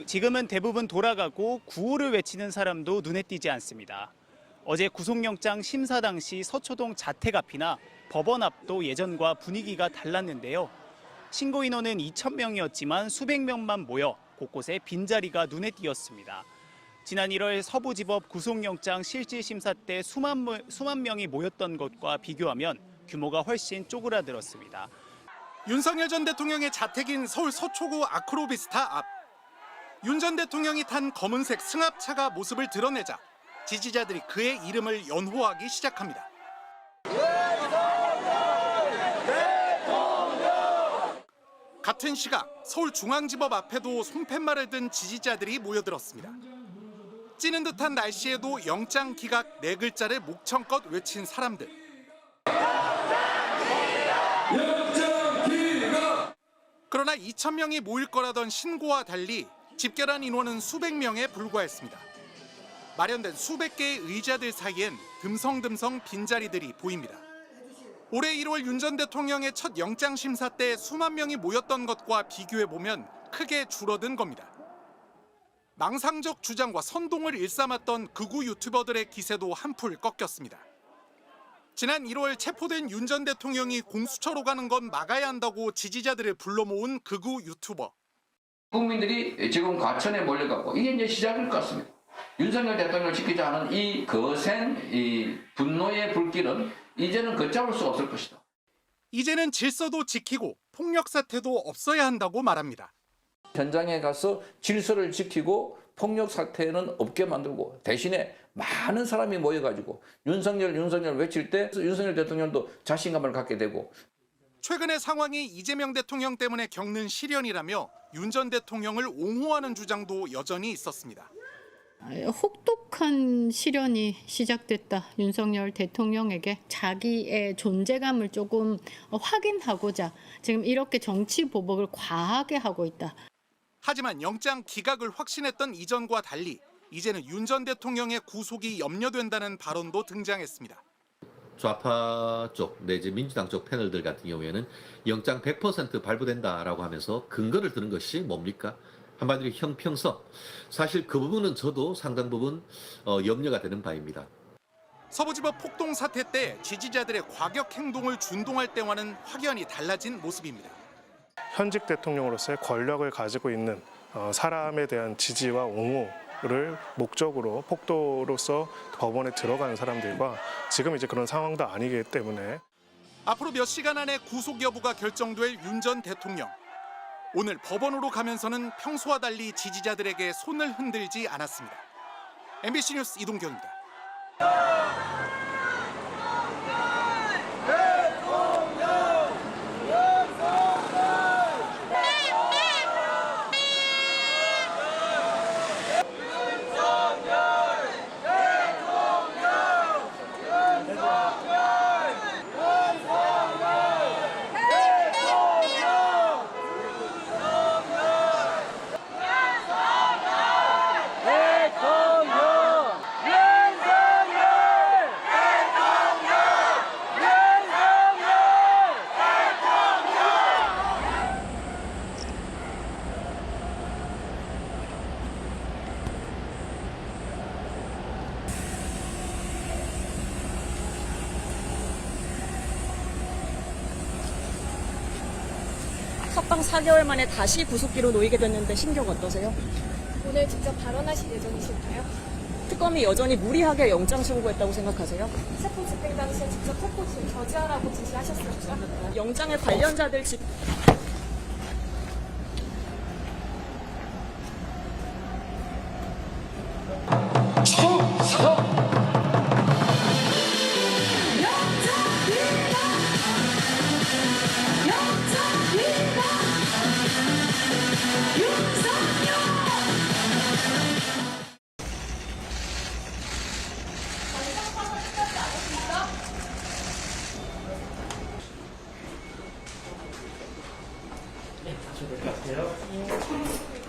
지금은 대부분 돌아가고 구호를 외치는 사람도 눈에 띄지 않습니다. 어제 구속영장 심사 당시 서초동 자택 앞이나 법원 앞도 예전과 분위기가 달랐는데요. 신고 인원은 2,000명이었지만 수백 명만 모여 곳곳에 빈자리가 눈에 띄었습니다. 지난 1월 서부지법 구속영장 실질심사 때 수만 명이 모였던 것과 비교하면 규모가 훨씬 쪼그라들었습니다. 윤석열 전 대통령의 자택인 서울 서초구 아크로비스타 앞. 윤 전 대통령이 탄 검은색 승합차가 모습을 드러내자 지지자들이 그의 이름을 연호하기 시작합니다. 같은 시각 서울중앙지법 앞에도 송팻말을 든 지지자들이 모여들었습니다. 찌는 듯한 날씨에도 영장 기각 4글자를 목청껏 외친 사람들. 그러나 2,000명이 모일 거라던 신고와 달리 집결한 인원은 수백 명에 불과했습니다. 마련된 수백 개의 의자들 사이엔 듬성듬성 빈자리들이 보입니다. 올해 1월 윤 전 대통령의 첫 영장 심사 때 수만 명이 모였던 것과 비교해보면 크게 줄어든 겁니다. 망상적 주장과 선동을 일삼았던 극우 유튜버들의 기세도 한풀 꺾였습니다. 지난 1월 체포된 윤 전 대통령이 공수처로 가는 건 막아야 한다고 지지자들을 불러 모은 극우 유튜버. 국민들이 지금 과천에 몰려가고 이게 이제 시작일 것 같습니다. 윤석열 대통령을 지키자 하는 이 거센 이 분노의 불길은 이제는 걷잡을 수 없을 것이다. 이제는 질서도 지키고 폭력 사태도 없어야 한다고 말합니다. 현장에 가서 질서를 지키고 폭력 사태는 없게 만들고 대신에 많은 사람이 모여가지고 윤석열 외칠 때 윤석열 대통령도 자신감을 갖게 되고. 최근의 상황이 이재명 대통령 때문에 겪는 시련이라며 윤 전 대통령을 옹호하는 주장도 여전히 있었습니다. 혹독한 시련이 시작됐다. 윤석열 대통령에게 자기의 존재감을 조금 확인하고자 지금 이렇게 정치 보복을 과하게 하고 있다. 하지만 영장 기각을 확신했던 이전과 달리 이제는 윤 전 대통령의 구속이 염려된다는 발언도 등장했습니다. 좌파 쪽 내지 민주당 쪽 패널들 같은 경우에는 영장 100% 발부된다라고 하면서 근거를 드는 것이 뭡니까? 한마디로 형평성. 사실 그 부분은 저도 상당 부분 염려가 되는 바입니다. 서부지법 폭동 사태 때 지지자들의 과격 행동을 준동할 때와는 확연히 달라진 모습입니다. 현직 대통령으로서의 권력을 가지고 있는 사람에 대한 지지와 옹호를 목적으로 폭도로서 법원에 들어가는 사람들과 지금 이제 그런 상황도 아니기 때문에 앞으로 몇 시간 안에 구속 여부가 결정될 윤 전 대통령. 오늘 법원으로 가면서는 평소와 달리 지지자들에게 손을 흔들지 않았습니다. MBC 뉴스 이동경입니다. 석방 4개월 만에 다시 구속기로 놓이게 됐는데 심경 어떠세요? 오늘 직접 발언하실 예정이실까요? 특검이 여전히 무리하게 영장 청구했다고 생각하세요? 체포 집행 당시에 직접 체포 저지하라고 지시하셨었죠? 영장의 관련자들 네, 가셔도 될 것 같아요.